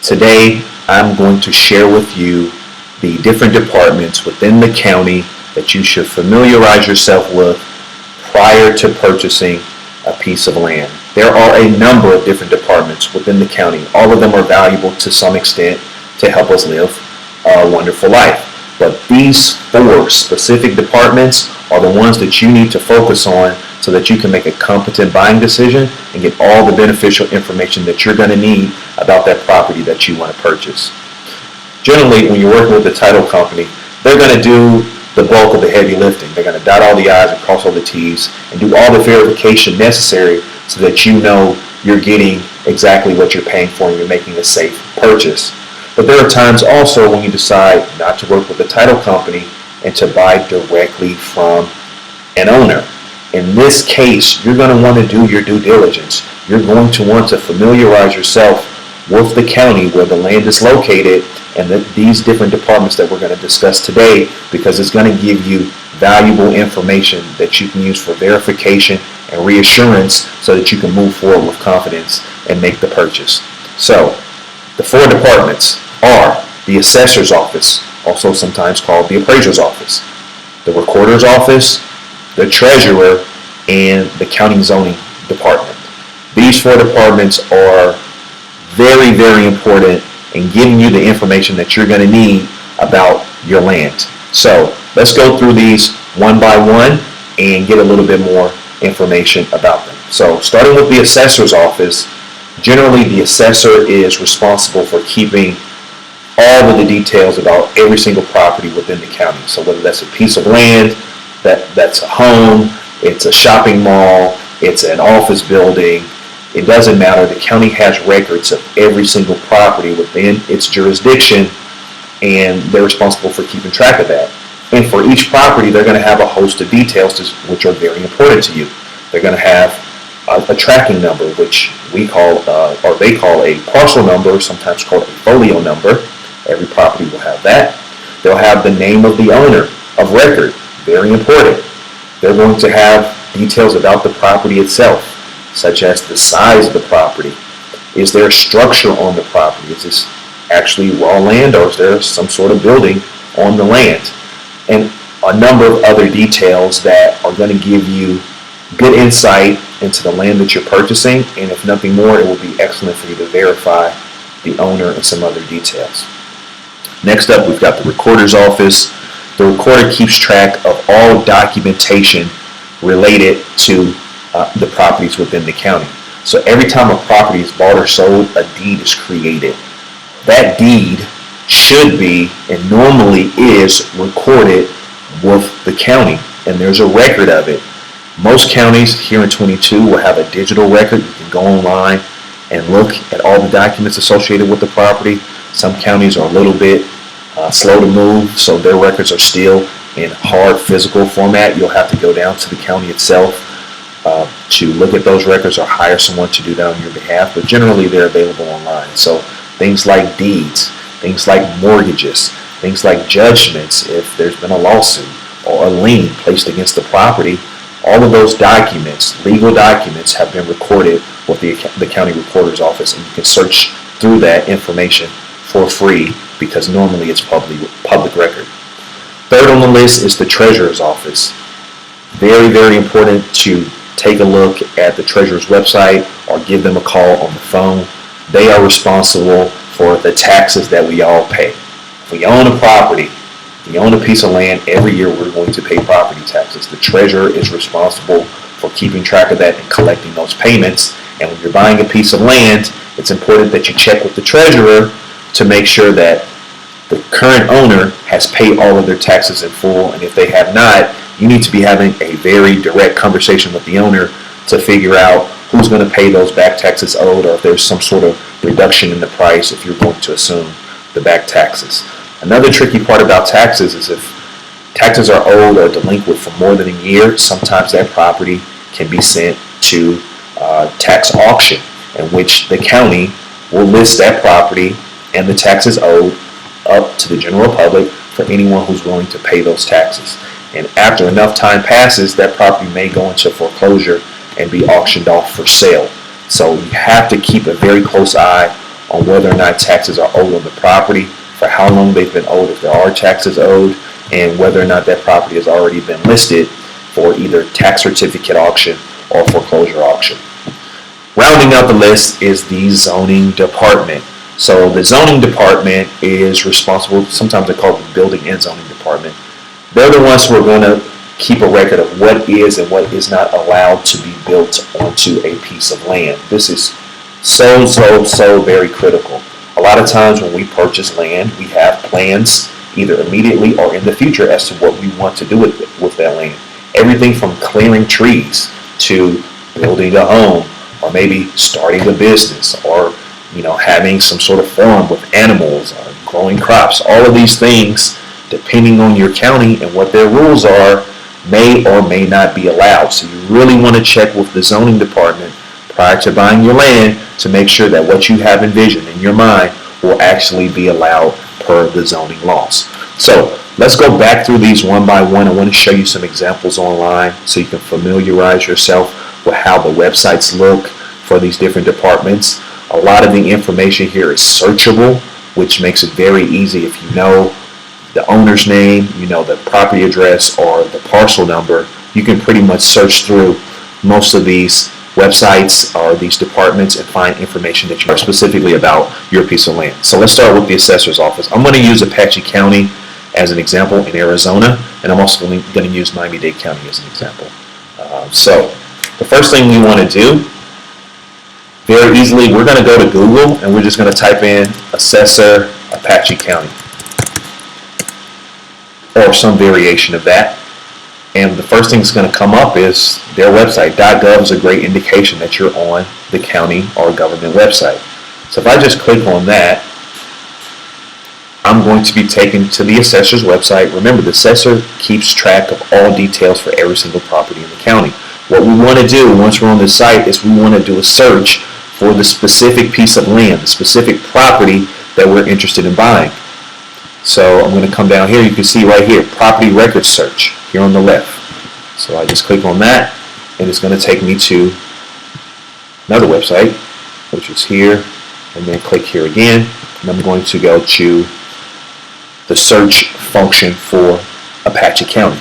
Today, I'm going to share with you the different departments within the county that you should familiarize yourself with prior to purchasing a piece of land. There are a number of different departments within the county. All of them are valuable to some extent to help us live a wonderful life. But these 4 specific departments are the ones that you need to focus on so that you can make a competent buying decision and get all the beneficial information that you're going to need about that property that you want to purchase. Generally, when you're working with the title company, they're going to do the bulk of the heavy lifting. They're going to dot all the I's and cross all the T's and do all the verification necessary so that you know you're getting exactly what you're paying for and you're making a safe purchase. But there are times also when you decide not to work with the title company and to buy directly from an owner. In this case, you're going to want to do your due diligence. You're going to want to familiarize yourself with the county where the land is located and these different departments that we're going to discuss today, because it's going to give you valuable information that you can use for verification and reassurance so that you can move forward with confidence and make the purchase. So, the 4 departments are the Assessor's Office, also sometimes called the Appraiser's Office, the Recorder's Office, the Treasurer, and the County Zoning Department. These 4 departments are very, very important in giving you the information that you're going to need about your land. So let's go through these one by one and get a little bit more information about them. So starting with the Assessor's Office, generally the assessor is responsible for keeping all of the details about every single property within the county. So whether that's a piece of land, that's a home, it's a shopping mall, it's an office building, it doesn't matter. The county has records of every single property within its jurisdiction, and they're responsible for keeping track of that. And for each property, they're going to have a host of details which are very important to you. They're going to have a tracking number, which we call, or they call a parcel number, sometimes called a folio number. Every property will have that. They'll have the name of the owner of record, very important. They're going to have details about the property itself, such as the size of the property. Is there a structure on the property? Is this actually raw land, or is there some sort of building on the land? And a number of other details that are going to give you good insight into the land that you're purchasing, and if nothing more, it will be excellent for you to verify the owner and some other details. Next up, we've got the Recorder's Office. The recorder keeps track of all documentation related to the properties within the county. So every time a property is bought or sold, a deed is created. That deed should be, and normally is, recorded with the county, and there's a record of it. Most counties here in 22 will have a digital record. You can go online and look at all the documents associated with the property. Some counties are a little bit slow to move, so their records are still in hard physical format. You'll have to go down to the county itself to look at those records or hire someone to do that on your behalf, but generally they're available online. So things like deeds, things like mortgages, things like judgments if there's been a lawsuit or a lien placed against the property, all of those documents, legal documents, have been recorded with the county recorder's office, and you can search through that information for free because normally it's public record. Third on the list is the treasurer's office. Very, very important to take a look at the treasurer's website or give them a call on the phone. They are responsible for the taxes that we all pay. If we own a property, if we own a piece of land, every year we're going to pay property taxes. The treasurer is responsible for keeping track of that and collecting those payments. And when you're buying a piece of land, it's important that you check with the treasurer to make sure that the current owner has paid all of their taxes in full, and if they have not, you need to be having a very direct conversation with the owner to figure out who's going to pay those back taxes owed, or if there's some sort of reduction in the price if you're going to assume the back taxes. Another tricky part about taxes is if taxes are owed or delinquent for more than a year, sometimes that property can be sent to tax auction, in which the county will list that property and the taxes owed up to the general public for anyone who's willing to pay those taxes. And after enough time passes, that property may go into foreclosure and be auctioned off for sale. So you have to keep a very close eye on whether or not taxes are owed on the property, for how long they've been owed, if there are taxes owed, and whether or not that property has already been listed for either tax certificate auction or foreclosure auction. Rounding out the list is the zoning department. So the zoning department is responsible, sometimes they call it the building and zoning department. They're the ones who are going to keep a record of what is and what is not allowed to be built onto a piece of land. This is so very critical. A lot of times when we purchase land, we have plans either immediately or in the future as to what we want to do with that land. Everything from clearing trees to building a home, or maybe starting a business, or having some sort of farm with animals, or growing crops. All of these things, depending on your county and what their rules are, may or may not be allowed. So you really want to check with the zoning department prior to buying your land to make sure that what you have envisioned in your mind will actually be allowed per the zoning laws. So let's go back through these one by one. I want to show you some examples online so you can familiarize yourself with how the websites look for these different departments. A lot of the information here is searchable, which makes it very easy if you know the owner's name, the property address, or the parcel number. You can pretty much search through most of these websites or these departments and find information that you are specifically about your piece of land. So let's start with the assessor's office. I'm going to use Apache County as an example in Arizona, and I'm also going to use Miami-Dade County as an example. So the first thing we want to do, very easily, we're going to go to Google and we're just going to type in Assessor Apache County or some variation of that. And the first thing that's going to come up is their website. .gov is a great indication that you're on the county or government website. So if I just click on that, I'm going to be taken to the assessor's website. Remember, the assessor keeps track of all details for every single property in the county. What we want to do once we're on this site is we want to do a search for the specific piece of land, the specific property that we're interested in buying. So I'm going to come down here. You can see right here, property record search here on the left. So I just click on that, and it's going to take me to another website, which is here, and then click here again, and I'm going to go to the search function for Apache County.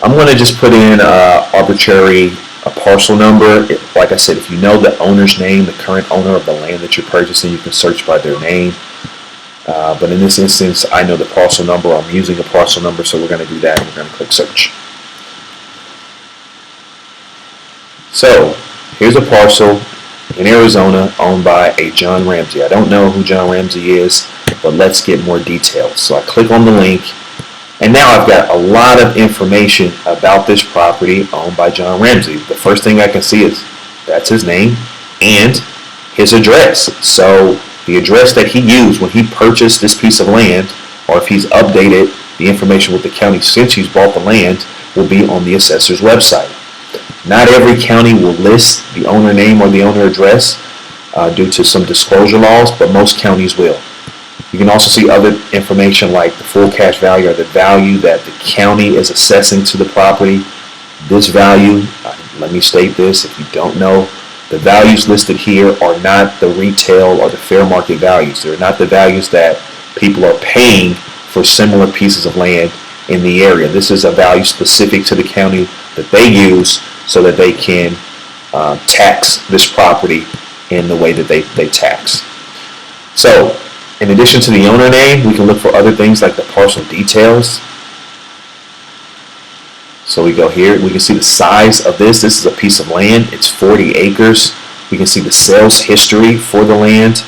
I'm going to just put in arbitrary parcel number. Like I said, if you know the owner's name, the current owner of the land that you're purchasing, you can search by their name. But in this instance, I know the parcel number. I'm using a parcel number, so we're going to do that, and we're going to click search. So here's a parcel in Arizona owned by a John Ramsey. I don't know who John Ramsey is, but let's get more details. So I click on the link, and now I've got a lot of information about this property owned by John Ramsey. The first thing I can see is that's his name and his address. So the address that he used when he purchased this piece of land, or if he's updated the information with the county since he's bought the land, will be on the assessor's website. Not every county will list the owner name or the owner address due to some disclosure laws, but most counties will. You can also see other information like the full cash value or the value that the county is assessing to the property. This value, let me state this if you don't know, the values listed here are not the retail or the fair market values. They're not the values that people are paying for similar pieces of land in the area. This is a value specific to the county that they use so that they can tax this property in the way that they tax. So in addition to the owner name, we can look for other things like the parcel details. So we go here, we can see the size of this. This is a piece of land. It's 40 acres. We can see the sales history for the land.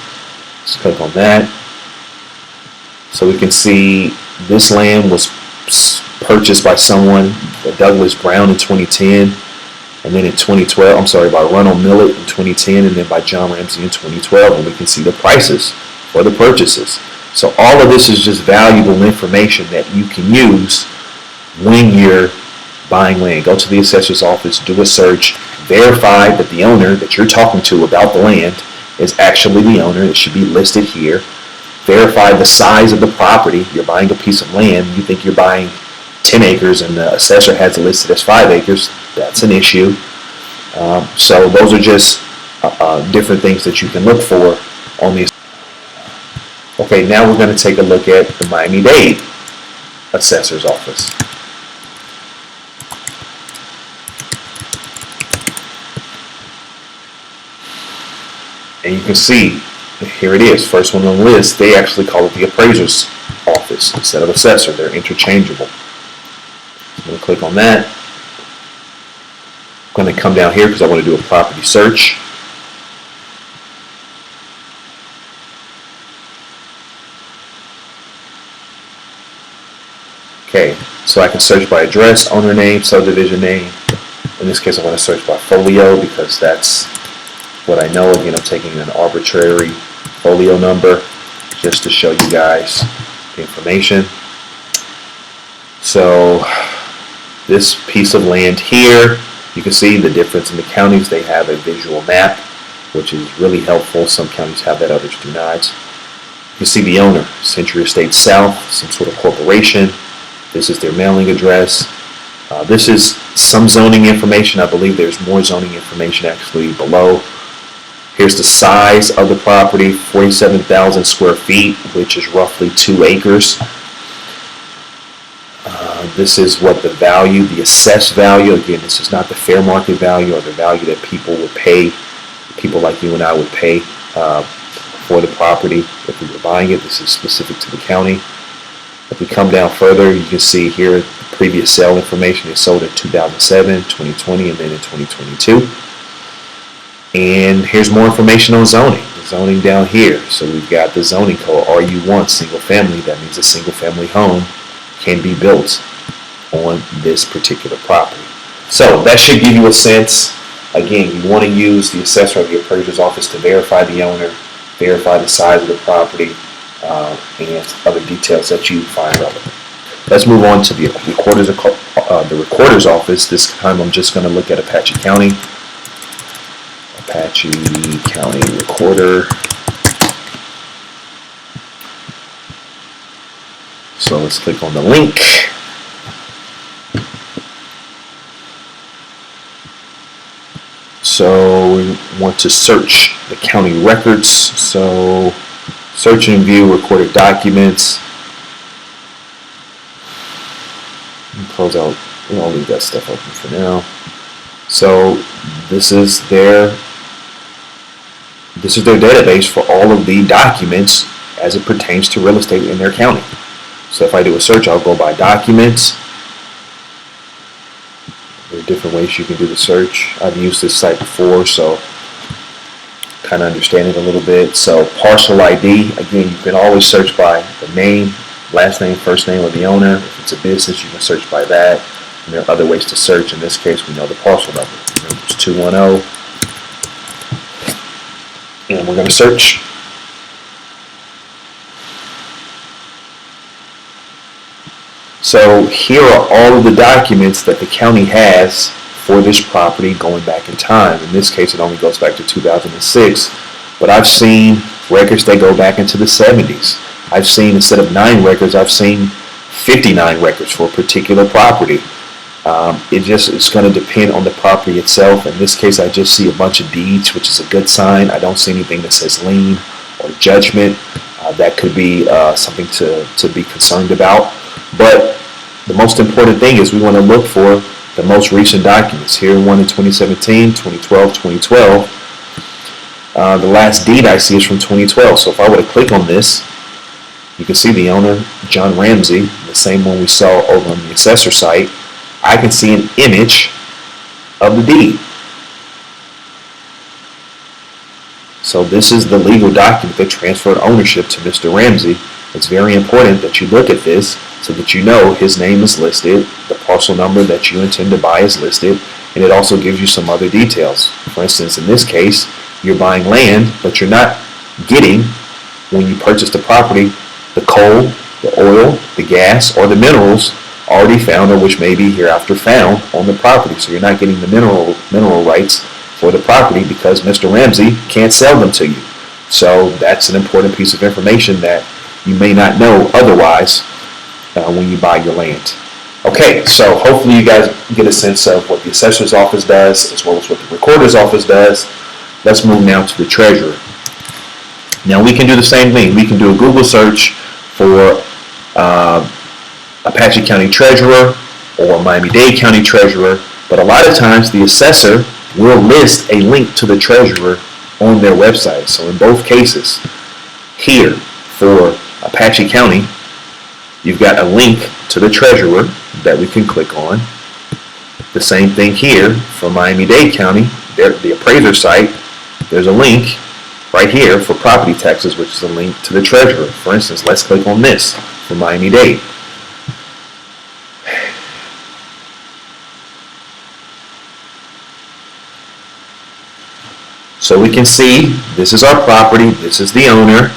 Let's click on that. So we can see this land was purchased by someone, Douglas Brown in 2010, and then in 2012, by Ronald Millett in 2010, and then by John Ramsey in 2012, and we can see the prices for the purchases. So all of this is just valuable information that you can use when you're buying land. Go to the assessor's office, do a search, verify that the owner that you're talking to about the land is actually the owner. It should be listed here. Verify the size of the property. You're buying a piece of land. You think you're buying 10 acres and the assessor has it listed as 5 acres. That's an issue. So those are just different things that you can look for on the. Okay, now we're going to take a look at the Miami-Dade Assessor's Office. And you can see, here it is, first one on the list. They actually call it the Appraiser's Office instead of Assessor. They're interchangeable. I'm going to click on that. I'm going to come down here because I want to do a property search. Okay, so I can search by address, owner name, subdivision name. In this case, I want to search by folio because that's what I know. Again, I'm taking an arbitrary folio number just to show you guys the information. So this piece of land here, you can see the difference in the counties. They have a visual map, which is really helpful. Some counties have that, others do not. You can see the owner, Century Estates South, some sort of corporation. This is their mailing address. This is some zoning information. I believe there's more zoning information actually below. Here's the size of the property, 47,000 square feet, which is roughly 2 acres. This is what the value, the assessed value, again, this is not the fair market value or the value that people would pay, people like you and I would pay for the property if we were buying it. This is specific to the county. If we come down further, you can see here the previous sale information. It sold in 2007, 2020, and then in 2022. And here's more information on zoning. The zoning down here. So we've got the zoning code, RU1, single family. That means a single family home can be built on this particular property. So that should give you a sense. Again, you want to use the assessor or the appraiser's office to verify the owner, verify the size of the property, and other details that you find relevant. Let's move on to the recorder's office. This time I'm just going to look at Apache County. Apache County Recorder. So let's click on the link. So we want to search the county records. So search and view recorded documents. And close out. I'll leave that stuff open for now. So this is their database for all of the documents as it pertains to real estate in their county. So if I do a search, I'll go by documents. There are different ways you can do the search. I've used this site before, so kind of understand it a little bit. So parcel ID, again, you can always search by the name, last name, first name of the owner. If it's a business, you can search by that. And there are other ways to search. In this case, we know the parcel number. Remember, it's 210. And we're going to search. So here are all of the documents that the county has for this property going back in time. In this case, it only goes back to 2006. But I've seen records that go back into the 70s. I've seen, instead of 9 records, I've seen 59 records for a particular property. It's going to depend on the property itself. In this case, I just see a bunch of deeds, which is a good sign. I don't see anything that says lien or judgment. That could be something to be concerned about. But the most important thing is we want to look for the most recent documents. Here, one in 2017, 2012, 2012. The last deed I see is from 2012. So if I were to click on this, you can see the owner, John Ramsey, the same one we saw over on the assessor site. I can see an image of the deed. So this is the legal document that transferred ownership to Mr. Ramsey. It's very important that you look at this so that you know his name is listed, the parcel number that you intend to buy is listed, and it also gives you some other details. For instance, in this case, you're buying land, but you're not getting, when you purchase the property, the coal, the oil, the gas, or the minerals already found or which may be hereafter found on the property. So you're not getting the mineral rights for the property because Mr. Ramsey can't sell them to you. So that's an important piece of information that you may not know otherwise when you buy your land. Okay, so hopefully you guys get a sense of what the assessor's office does as well as what the recorder's office does. Let's move now to the treasurer. Now we can do the same thing. We can do a Google search for Apache County Treasurer or Miami-Dade County Treasurer, but a lot of times the assessor will list a link to the treasurer on their website. So in both cases, here for Apache County, you've got a link to the treasurer that we can click on. The same thing here for Miami-Dade County, the appraiser site, there's a link right here for property taxes, which is a link to the treasurer. For instance, let's click on this for Miami-Dade. So we can see this is our property, this is the owner,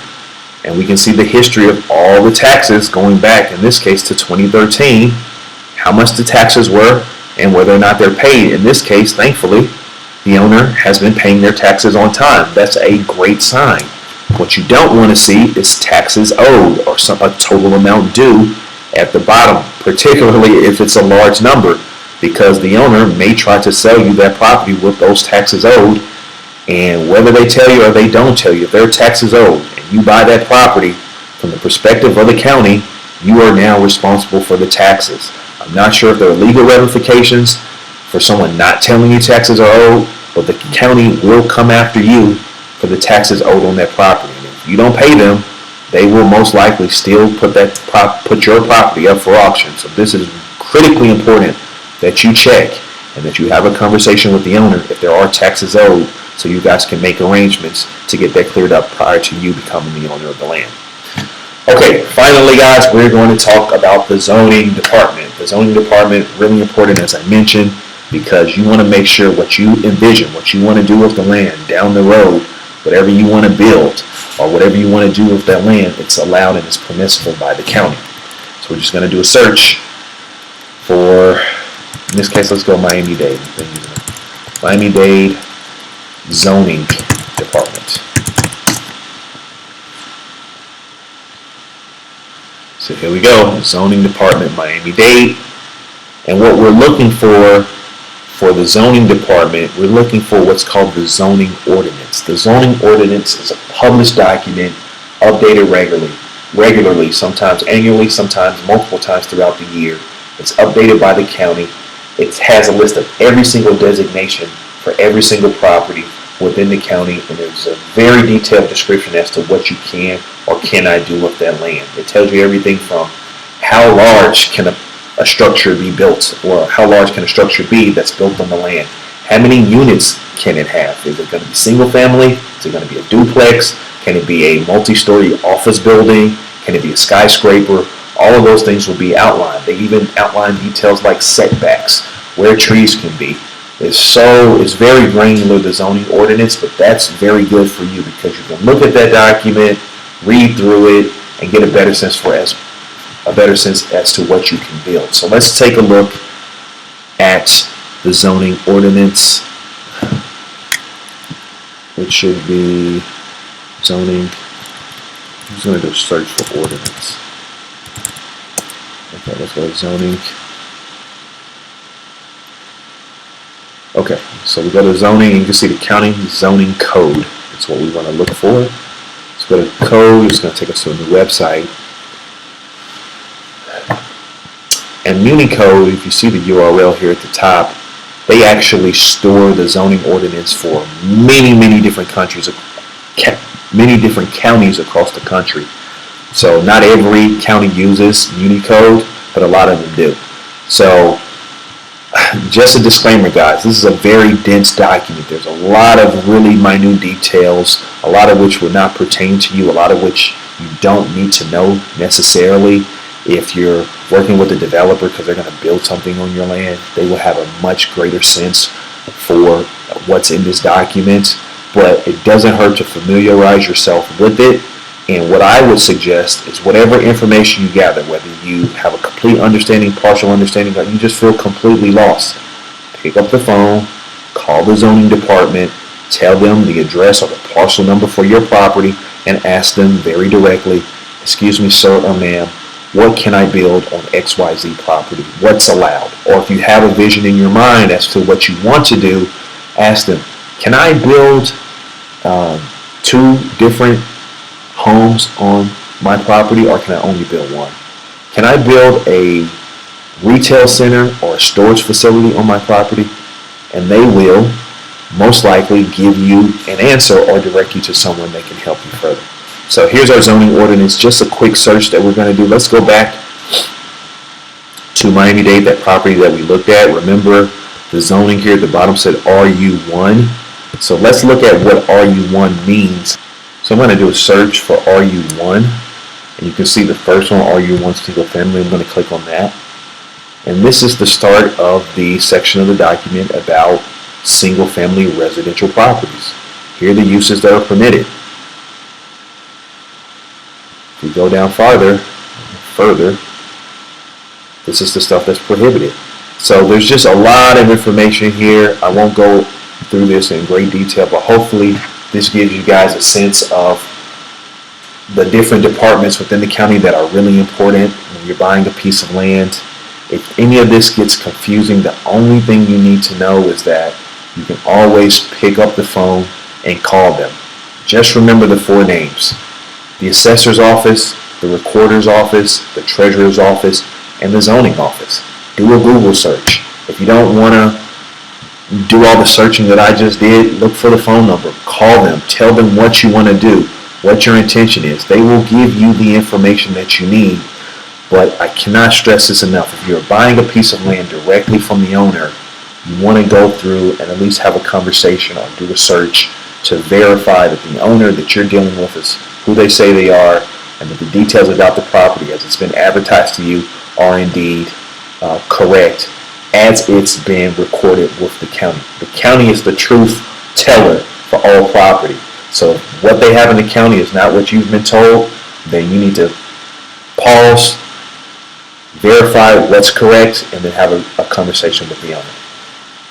and we can see the history of all the taxes going back, in this case to 2013, how much the taxes were and whether or not they're paid. In this case, thankfully, the owner has been paying their taxes on time. That's a great sign. What you don't want to see is taxes owed or a total amount due at the bottom, particularly if it's a large number, because the owner may try to sell you that property with those taxes owed, and whether they tell you or they don't tell you, if there are taxes owed and you buy that property, from the perspective of the county, you are now responsible for the taxes. I'm not sure if there are legal ramifications for someone not telling you taxes are owed, but the county will come after you for the taxes owed on that property. And if you don't pay them, they will most likely still put your property up for auction. So this is critically important that you check and that you have a conversation with the owner if there are taxes owed, so you guys can make arrangements to get that cleared up prior to you becoming the owner of the land. Okay, finally guys, we're going to talk about the zoning department. The zoning department, really important as I mentioned, because you want to make sure what you envision, what you want to do with the land down the road, whatever you want to build or whatever you want to do with that land, it's allowed and it's permissible by the county. So we're just going to do a search for, in this case, let's go Miami-Dade. Miami-Dade Zoning Department. So here we go, Zoning Department, Miami-Dade. And what we're looking for the zoning department, we're looking for what's called the zoning ordinance. The zoning ordinance is a published document, updated regularly, sometimes annually, sometimes multiple times throughout the year. It's updated by the county. It has a list of every single designation for every single property within the county, and there's a very detailed description as to what you can or cannot do with that land. It tells you everything from how large can a structure be built, or how large can a structure be that's built on the land. How many units can it have? Is it going to be single family? Is it going to be a duplex? Can it be a multi-story office building? Can it be a skyscraper? All of those things will be outlined. They even outline details like setbacks, where trees can be. It's very granular, the zoning ordinance, but that's very good for you because you can look at that document, read through it, and get a better sense as to what you can build. So let's take a look at the zoning ordinance, which should be zoning. I'm just going to do a search for ordinance. Okay, let's go to zoning. Okay, so we go to zoning, and you can see the county zoning code. That's what we want to look for. Let's go to code. It's going to take us to a new website. And MuniCode, if you see the URL here at the top, they actually store the zoning ordinance for many different countries, many different counties across the country. So not every county uses MuniCode, but a lot of them do. So just a disclaimer, guys, this is a very dense document. There's a lot of really minute details, a lot of which will not pertain to you, a lot of which you don't need to know necessarily. If you're working with a developer because they're going to build something on your land, they will have a much greater sense for what's in this document, but it doesn't hurt to familiarize yourself with it. And what I would suggest is whatever information you gather, whether you have a complete understanding, partial understanding, or you just feel completely lost, pick up the phone, call the zoning department, tell them the address or the parcel number for your property, and ask them very directly, excuse me, sir or ma'am, what can I build on XYZ property? What's allowed? Or if you have a vision in your mind as to what you want to do, ask them, can I build two different homes on my property, or can I only build one? Can I build a retail center or a storage facility on my property? And they will most likely give you an answer or direct you to someone that can help you further. So here's our zoning ordinance, just a quick search that we're going to do. Let's go back to Miami-Dade, that property that we looked at. Remember, the zoning here at the bottom said RU1. So let's look at what RU1 means. So I'm going to do a search for RU1, and you can see the first one, RU1 single family. I'm going to click on that. And this is the start of the section of the document about single family residential properties. Here are the uses that are permitted. If we go down further, this is the stuff that's prohibited. So there's just a lot of information here. I won't go through this in great detail, but hopefully this gives you guys a sense of the different departments within the county that are really important when you're buying a piece of land. If any of this gets confusing, the only thing you need to know is that you can always pick up the phone and call them. Just remember the 4 names: the assessor's office, the recorder's office, the treasurer's office, and the zoning office. Do a Google search. If you don't want to do all the searching that I just did, look for the phone number, call them, tell them what you want to do, what your intention is. They will give you the information that you need. But I cannot stress this enough. If you're buying a piece of land directly from the owner, you want to go through and at least have a conversation or do a search to verify that the owner that you're dealing with is who they say they are, and that the details about the property as it's been advertised to you are indeed correct as it's been recorded with the county. The county is the truth teller for all property. So if what they have in the county is not what you've been told, then you need to pause, verify what's correct, and then have a conversation with the owner.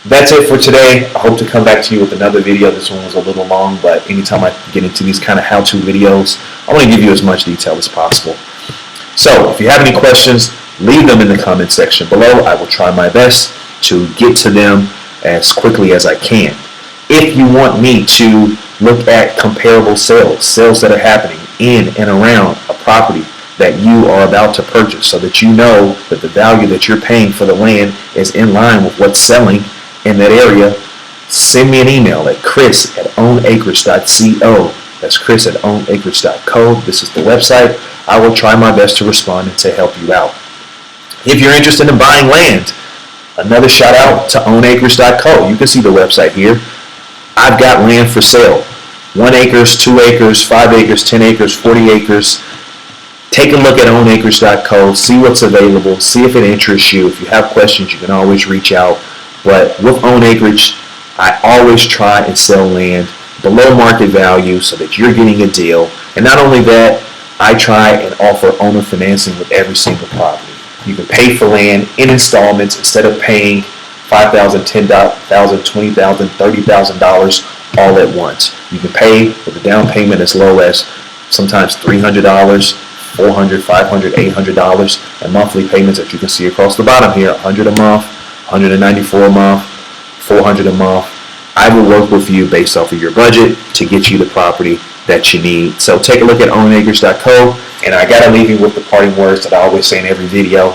That's it for today. I hope to come back to you with another video. This one was a little long, but anytime I get into these kind of how-to videos, I want to give you as much detail as possible. So if you have any questions, leave them in the comment section below. I will try my best to get to them as quickly as I can. If you want me to look at comparable sales that are happening in and around a property that you are about to purchase, so that you know that the value that you're paying for the land is in line with what's selling in that area, send me an email at chris@ownacreage.co. That's chris@ownacreage.co. This is the website. I will try my best to respond and to help you out. If you're interested in buying land, another shout out to ownacreage.co. You can see the website here. I've got land for sale. 1 acre, 2 acres, 5 acres, 10 acres, 40 acres. Take a look at ownacreage.co, see what's available, see if it interests you. If you have questions, you can always reach out. But with Own Acreage, I always try and sell land below market value so that you're getting a deal. And not only that, I try and offer owner financing with every single property. You can pay for land in installments instead of paying $5,000, $10,000, $20,000, $30,000 all at once. You can pay with a down payment as low as sometimes $300, $400, $500, $800, and monthly payments that you can see across the bottom here, $100 a month, $194 a month, $400 a month. I will work with you based off of your budget to get you the property that you need. So take a look at ownacreage.co, and I gotta leave you with the parting words that I always say in every video.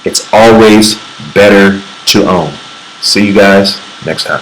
It's always better to own. See you guys next time.